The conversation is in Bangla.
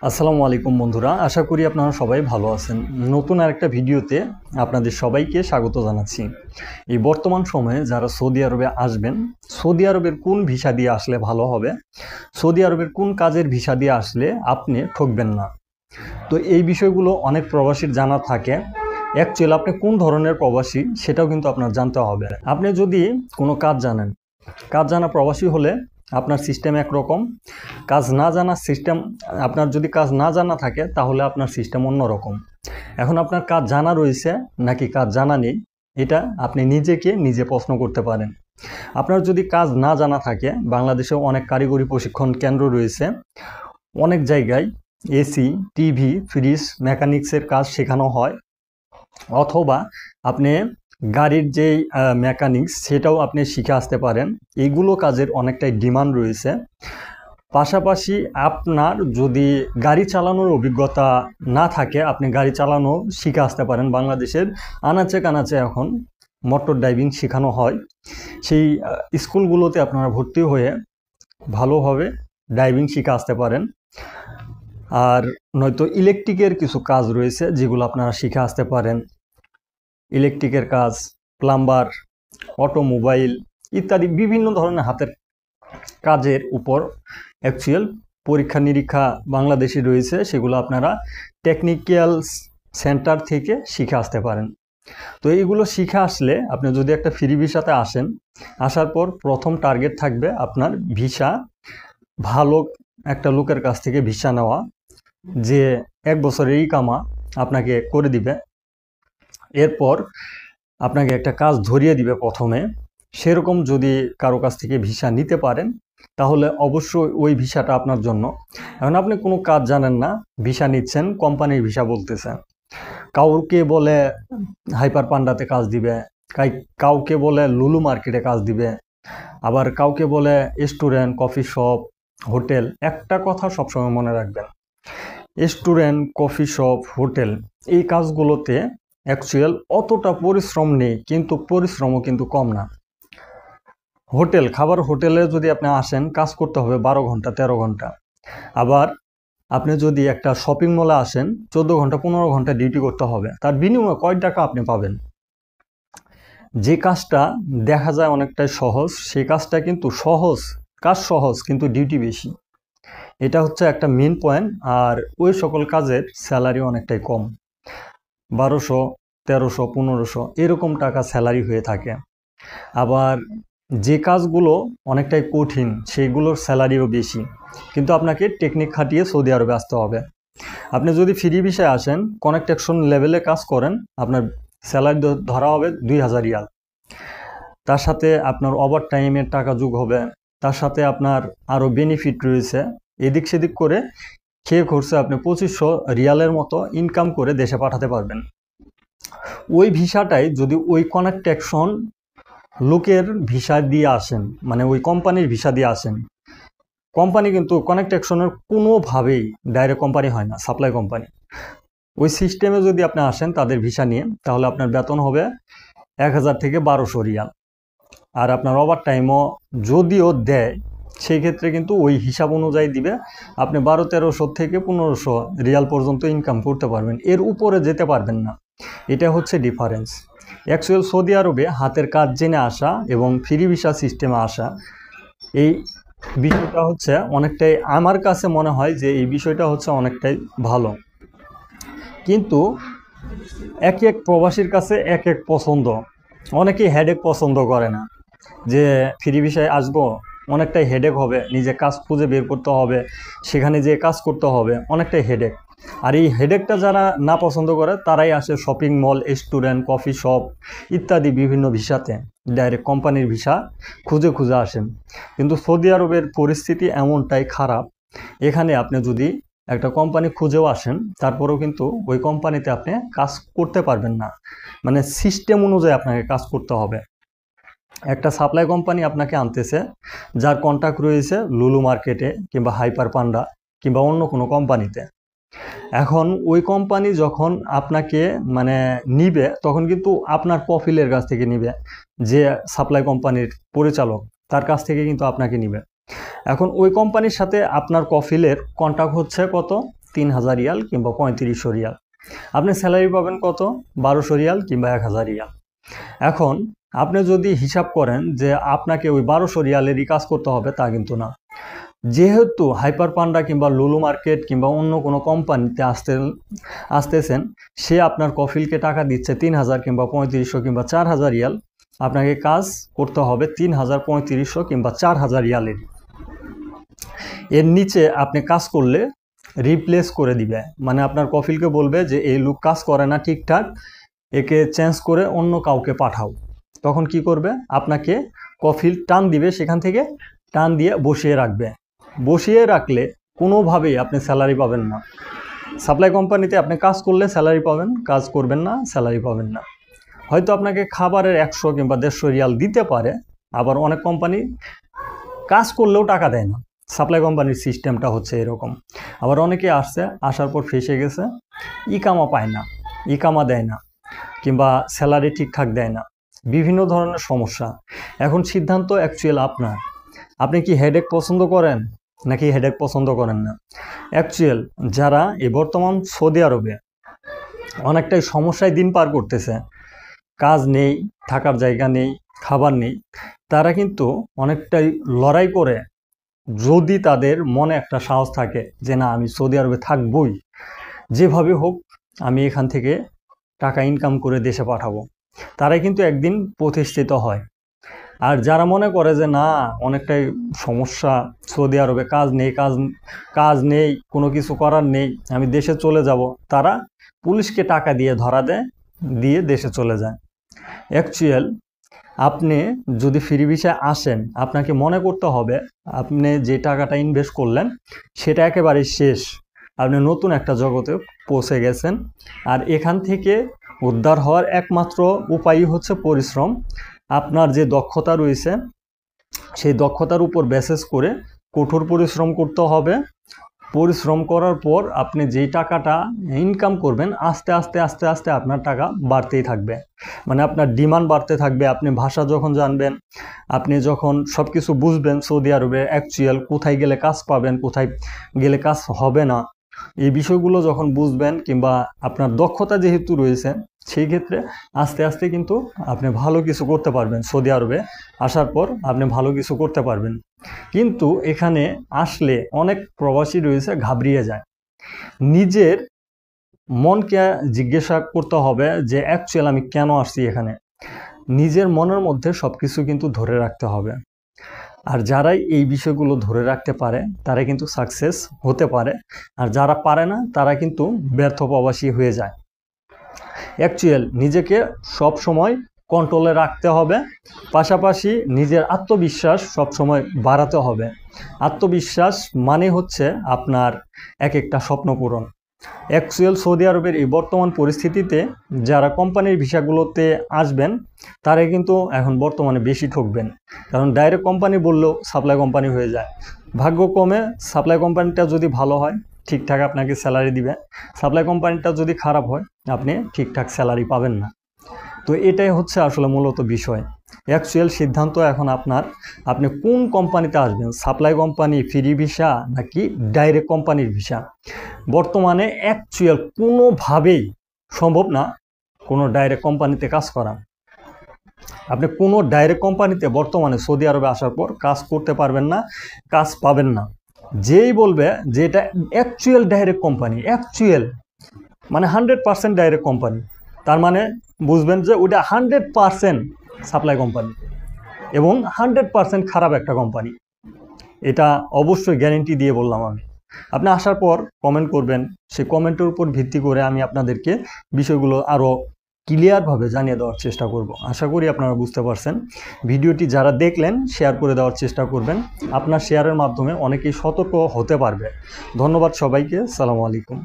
আসসালামু আলাইকুম বন্ধুরা, আশা করি আপনারা সবাই ভালো আছেন। নতুন আরেকটা ভিডিওতে আপনাদের সবাইকে স্বাগত জানাচ্ছি। এই বর্তমান সময়ে যারা সৌদি আরবে আসবেন, সৌদি আরবের কোন ভিসা দিয়ে আসলে ভালো হবে, সৌদি আরবের কোন কাজের ভিসা দিয়ে আসলে আপনি ঠকবেন না। তো এই বিষয়গুলো অনেক প্রবাসীর জানা থাকে। অ্যাকচুয়ালি আপনি কোন ধরনের প্রবাসী সেটাও কিন্তু আপনার জানতে হবে। আপনি যদি কোনো কাজ জানেন, কাজ জানা প্রবাসী হলে আপনার সিস্টেম একরকম, কাজ না জানা সিস্টেম, আপনার যদি কাজ না জানা থাকে তাহলে আপনার সিস্টেম অন্যরকম। এখন আপনার কাজ জানা রয়েছে নাকি কাজ জানা নেই, এটা আপনি নিজেকে নিজে প্রশ্ন করতে পারেন। আপনার যদি কাজ না জানা থাকে, বাংলাদেশে অনেক কারিগরি প্রশিক্ষণ কেন্দ্র রয়েছে, অনেক জায়গায় এসি, টিভি, ফ্রিজ, মেকানিক্সের কাজ শেখানো হয়, অথবা আপনি গাড়ির যেই মেকানিক্স সেটাও আপনি শিখে আসতে পারেন। এইগুলো কাজের অনেকটাই ডিমান্ড রয়েছে। পাশাপাশি আপনার যদি গাড়ি চালানোর অভিজ্ঞতা না থাকে, আপনি গাড়ি চালানো শিখে আসতে পারেন। বাংলাদেশের আনাচে কানাচে এখন মোটর ড্রাইভিং শেখানো হয়। সেই স্কুলগুলোতে আপনারা ভর্তি হয়ে ভালোভাবে ড্রাইভিং শিখে আসতে পারেন। আর নয়তো ইলেকট্রিকের কিছু কাজ রয়েছে যেগুলো আপনারা শিখে আসতে পারেন। ইলেকট্রিকের কাজ, প্লাম্বার, অটোমোবাইল ইত্যাদি বিভিন্ন ধরনের হাতের কাজের উপর অ্যাকচুয়াল পরীক্ষা নিরীক্ষা বাংলাদেশে রয়েছে, সেগুলো আপনারা টেকনিক্যাল সেন্টার থেকে শিখে আসতে পারেন। তো এইগুলো শিখে আসলে আপনি যদি একটা ফ্রি ভিসাতে আসেন, আসার পর প্রথম টার্গেট থাকবে আপনার ভিসা, ভালো একটা লোকের কাছ থেকে ভিসা নেওয়া, যে 1 বছরের ইকামা আপনাকে করে দিবে। এরপর আপনাকে একটা কাজ ধরিয়ে দিবে প্রথমে। সেরকম যদি কারো কাছ থেকে ভিসা নিতে পারেন তাহলে অবশ্যই ওই ভিসাটা আপনার জন্য। এখন আপনি কোনো কাজ জানেন না, ভিসা নিচ্ছেন, কোম্পানির ভিসা বলতেছেন, কাউকে বলে হাইপার পান্ডাতে কাজ দিবে, কাউকে বলে লুলু মার্কেটে কাজ দিবে, আবার কাউকে বলে রেস্টুরেন্ট, কফি শপ, হোটেল। একটা কথা সবসময় মনে রাখবেন, রেস্টুরেন্ট, কফি শপ, হোটেল এই কাজগুলোতে অ্যাকচুয়াল অতটা পরিশ্রম নেই, কিন্তু পরিশ্রমও কিন্তু কম না। হোটেলে যদি আপনি আসেন, কাজ করতে হবে 12 ঘন্টা 13 ঘন্টা। আবার আপনি যদি একটা শপিং মলে আসেন, 14 ঘন্টা 15 ঘন্টা ডিউটি করতে হবে। তার বিনিময়ে কয় টাকা আপনি পাবেন? যে কাজটা দেখা যায় অনেকটাই সহজ, সেই কাজটা কিন্তু সহজ কিন্তু ডিউটি বেশি। এটা হচ্ছে একটা মেন পয়েন্ট। আর ওই সকল কাজের স্যালারি অনেকটাই কম, 1200, 1300, 1500 এরকম টাকা স্যালারি হয়ে থাকে। আবার যে কাজগুলো অনেকটাই কঠিন সেইগুলোর স্যালারিও বেশি, কিন্তু আপনাকে টেকনিক খাটিয়ে সৌদি আরবে আসতে হবে। আপনি যদি ফ্রি ভিসায় আসেন, কনেকশন লেভেলে কাজ করেন, আপনার স্যালারি ধরা হবে 2000 রিয়াল। তার সাথে আপনার ওভার টাইমের টাকা যোগ হবে, তার সাথে আপনার আরও বেনিফিট রয়েছে। এদিক সেদিক করে খেয়ে খরচে আপনি 2500 রিয়ালের মতো ইনকাম করে দেশে পাঠাতে পারবেন। ওই ভিসাটাই যদি ওই কনেকশন লোকের ভিসা দিয়ে আসেন, মানে ওই কোম্পানির ভিসা দিয়ে আসেন, কোম্পানি কিন্তু কনেকশনের কোনোভাবেই ডাইরেক্ট কোম্পানি হয় না, সাপ্লাই কোম্পানি। ওই সিস্টেমে যদি আপনি আসেন তাদের ভিসা নিয়ে, তাহলে আপনার বেতন হবে 1000 থেকে 1200 রিয়াল। আর আপনার ওভার টাইমও যদিও দেয়, সেই ক্ষেত্রে কিন্তু ওই হিসাব অনুযায়ী দিবে। আপনি 1200-1300 থেকে 1500 রিয়াল পর্যন্ত ইনকাম করতে পারবেন, এর উপরে যেতে পারবেন না। এটা হচ্ছে ডিফারেন্স। অ্যাকচুয়াল সৌদি আরবে হাতের কাজ জেনে আসা এবং ফ্রি ভিসা সিস্টেমে আসা, এই বিষয়টা হচ্ছে অনেকটাই, আমার কাছে মনে হয় যে এই বিষয়টা হচ্ছে অনেকটাই ভালো। কিন্তু এক এক প্রবাসীর কাছে এক এক পছন্দ। অনেকেই হেডেক পছন্দ করে না, যে ফ্রি ভিসায় আসবো, অনেকটাই হেডেক হবে, নিজে কাজ খুঁজে বের করতে হবে, সেখানে যেয়ে কাজ করতে হবে, অনেকটাই হেডেক। আর এই হেডেকটা যারা না পছন্দ করে তারাই আসে shopping mall, restaurant, coffee shop ইত্যাদি বিভিন্ন ভিসাতে, ডাইরেক্ট কোম্পানির ভিসা খুঁজে খুঁজে আসেন। কিন্তু সৌদি আরবের পরিস্থিতি এমনটাই খারাপ, এখানে আপনি যদি একটা কোম্পানি খুঁজেও আসেন, তারপরেও কিন্তু ওই কোম্পানিতে আপনি কাজ করতে পারবেন না। মানে সিস্টেম অনুযায়ী আপনাকে কাজ করতে হবে। একটা সাপ্লাই কোম্পানি আপনাকে আনতেছে, যার কন্ট্যাক্ট রয়েছে লুলু মার্কেটে কিংবা হাইপার পান্ডা কিংবা অন্য কোনো কোম্পানিতে। এখন ওই কোম্পানি যখন আপনাকে মানে নিবে, তখন কিন্তু আপনার প্রোফাইলের কাছ থেকে নিবে, যে সাপ্লাই কোম্পানির পরিচালক তার কাছ থেকে কিন্তু আপনাকে নিবে। এখন ওই কোম্পানির সাথে আপনার প্রোফাইলের কন্ট্যাক্ট হচ্ছে কত? 3000 রিয়াল কিংবা 3500 রিয়াল। আপনি স্যালারি পাবেন কত? 1200 রিয়াল কিংবা 1000 রিয়াল। এখন আপনি যদি হিসাব করেন যে আপনাকে ওই 1200 রিয়ালেরই কাজ করতে হবে, তা কিন্তু না। যেহেতু হাইপার পান্ডা কিংবা লুলু মার্কেট কিংবা অন্য কোনো কোম্পানিতে আসতেছেন, সে আপনার কফিলকে টাকা দিচ্ছে 3000 কিংবা 3500 কিংবা 4000 রিয়াল, আপনাকে কাজ করতে হবে 3000, 3500 কিংবা 4000 রিয়ালের। এর নিচে আপনি কাজ করলে রিপ্লেস করে দিবে, মানে আপনার কফিলকে বলবে যে এই লোক কাজ করে না ঠিকঠাক, একে চেঞ্জ করে অন্য কাউকে পাঠাও। তখন কি করবে? আপনাকে কফিল টান দিবে, সেখান থেকে টান দিয়ে বসিয়ে রাখবে। বসিয়ে রাখলে কোনোভাবেই আপনি স্যালারি পাবেন না। সাপ্লাই কোম্পানিতে আপনি কাজ করলে স্যালারি পাবেন, কাজ করবেন না স্যালারি পাবেন না। হয়তো আপনাকে খাবারের 100 কিংবা 150 রিয়াল দিতে পারে, আবার অনেক কোম্পানি কাজ করলেও টাকা দেয় না। সাপ্লাই কোম্পানির সিস্টেমটা হচ্ছে এরকম। আবার অনেকে আসছে, আসার পর ফেসে গেছে, ইকামা পায় না, ইকামা দেয় না, কিংবা স্যালারি ঠিকঠাক দেয় না, বিভিন্ন ধরনের সমস্যা। এখন সিদ্ধান্ত অ্যাকচুয়াল আপনার। আপনি কি হেডেক পছন্দ করেন নাকি হেডেক পছন্দ করেন না? অ্যাকচুয়াল যারা এই বর্তমান সৌদি আরবে অনেকটাই সমস্যায় দিন পার করতেছে, কাজ নেই, থাকার জায়গা নেই, খাবার নেই, তারা কিন্তু অনেকটাই লড়াই করে, যদি তাদের মনে একটা সাহস থাকে যে না আমি সৌদি আরবে থাকবই, যেভাবে হোক আমি এখান থেকে টাকা ইনকাম করে দেশে পাঠাবো, তারাই কিন্তু একদিন প্রতিষ্ঠিত হয়। আর যারা মনে করে যে না অনেকটাই সমস্যা, সৌদি আরবে কাজ নেই, কোনো কিছু করার নেই, আমি দেশে চলে যাব, তারা পুলিশকে টাকা দিয়ে ধরা দেয়, দিয়ে দেশে চলে যায়। অ্যাকচুয়াল আপনি যদি ফ্রি ভিসায় আসেন, আপনাকে মনে করতে হবে আপনি যে টাকাটা ইনভেস্ট করলেন সেটা একেবারে শেষ, আপনি নতুন একটা জগতে পৌঁছে গেছেন। আর এখান থেকে উদ্ধার হওয়ার একমাত্র উপায়ই হচ্ছে পরিশ্রম। আপনার যে দক্ষতা রয়েছে সেই দক্ষতার উপর বেসিস করে কঠোর পরিশ্রম করতে হবে। পরিশ্রম করার পর আপনি যেই টাকাটা ইনকাম করবেন, আস্তে আস্তে আস্তে আস্তে আপনার টাকা বাড়তেই থাকবে, মানে আপনার ডিমান্ড বাড়তে থাকবে। আপনি ভাষা যখন জানবেন, আপনি যখন সব কিছু বুঝবেন, সৌদি আরবে অ্যাকচুয়াল কোথায় গেলে কাজ পাবেন, কোথায় গেলে কাজ হবে না, এই বিষয়গুলো যখন বুঝবেন, কিংবা আপনার দক্ষতা যেহেতু রয়েছে, সেই ক্ষেত্রে আস্তে আস্তে কিন্তু আপনি ভালো কিছু করতে পারবেন। সৌদি আরবে আসার পর আপনি ভালো কিছু করতে পারবেন। কিন্তু এখানে আসলে অনেক প্রবাসী রয়েছে ঘাবড়িয়ে যায়। নিজের মনকে জিজ্ঞাসা করতে হবে যে অ্যাকচুয়াল আমি কেন আসছি এখানে। নিজের মনের মধ্যে সব কিছু কিন্তু ধরে রাখতে হবে। আর যারাই এই বিষয়গুলো ধরে রাখতে পারে তারা কিন্তু সাকসেস হতে পারে, আর যারা পারে না তারা কিন্তু ব্যর্থ প্রবাসী হয়ে যায়। অ্যাকচুয়াল নিজেকে সব সময় কন্ট্রোলে রাখতে হবে, পাশাপাশি নিজের আত্মবিশ্বাস সব সময় বাড়াতে হবে। আত্মবিশ্বাস মানে হচ্ছে আপনার এক একটা স্বপ্ন পূরণ। অ্যাকচুয়াল সৌদি আরবের এই বর্তমান পরিস্থিতিতে যারা কোম্পানির ভিসাগুলোতে আসবেন, তারা কিন্তু এখন বর্তমানে বেশি ঠকবেন, কারণ ডাইরেক্ট কোম্পানি বললেও সাপ্লাই কোম্পানি হয়ে যায়। ভাগ্যক্রমে সাপ্লাই কোম্পানিটা যদি ভালো হয়, ঠিকঠাক আপনাকে স্যালারি দিবে। সাপ্লাই কোম্পানিটা যদি খারাপ হয়, আপনি ঠিকঠাক স্যালারি পাবেন না। তো এটাই হচ্ছে আসলে মূলত বিষয়। অ্যাকচুয়াল সিদ্ধান্ত এখন আপনার, আপনি কোন কোম্পানিতে আসবেন, সাপ্লাই কোম্পানি, ফ্রি ভিসা নাকি ডাইরেক্ট কোম্পানির ভিসা। বর্তমানে অ্যাকচুয়াল কোনোভাবেই সম্ভব না কোনো ডাইরেক্ট কোম্পানিতে কাজ করা। আপনি কোনো ডাইরেক্ট কোম্পানিতে বর্তমানে সৌদি আরবে আসার পর কাজ করতে পারবেন না, কাজ পাবেন না। যেই বলবে যে এটা অ্যাকচুয়াল ডাইরেক্ট কোম্পানি, অ্যাকচুয়াল মানে 100% ডাইরেক্ট কোম্পানি, তার মানে বুঝবেন যে ওটা 100% সাপ্লাই কোম্পানি এবং 100% খারাপ একটা কোম্পানি। এটা অবশ্যই গ্যারেন্টি দিয়ে বললাম আমি। আপনি আসার পর কমেন্ট করবেন, সেই কমেন্টের উপর ভিত্তি করে আমি আপনাদেরকে বিষয়গুলো আরও ক্লিয়ারভাবে জানিয়ে দেওয়ার চেষ্টা করব। আশা করি আপনারা বুঝতে পারছেন। ভিডিওটি যারা দেখলেন শেয়ার করে দেওয়ার চেষ্টা করবেন, আপনার শেয়ারের মাধ্যমে অনেকেই সতর্ক হতে পারবে। ধন্যবাদ সবাইকে, সালামু আলাইকুম।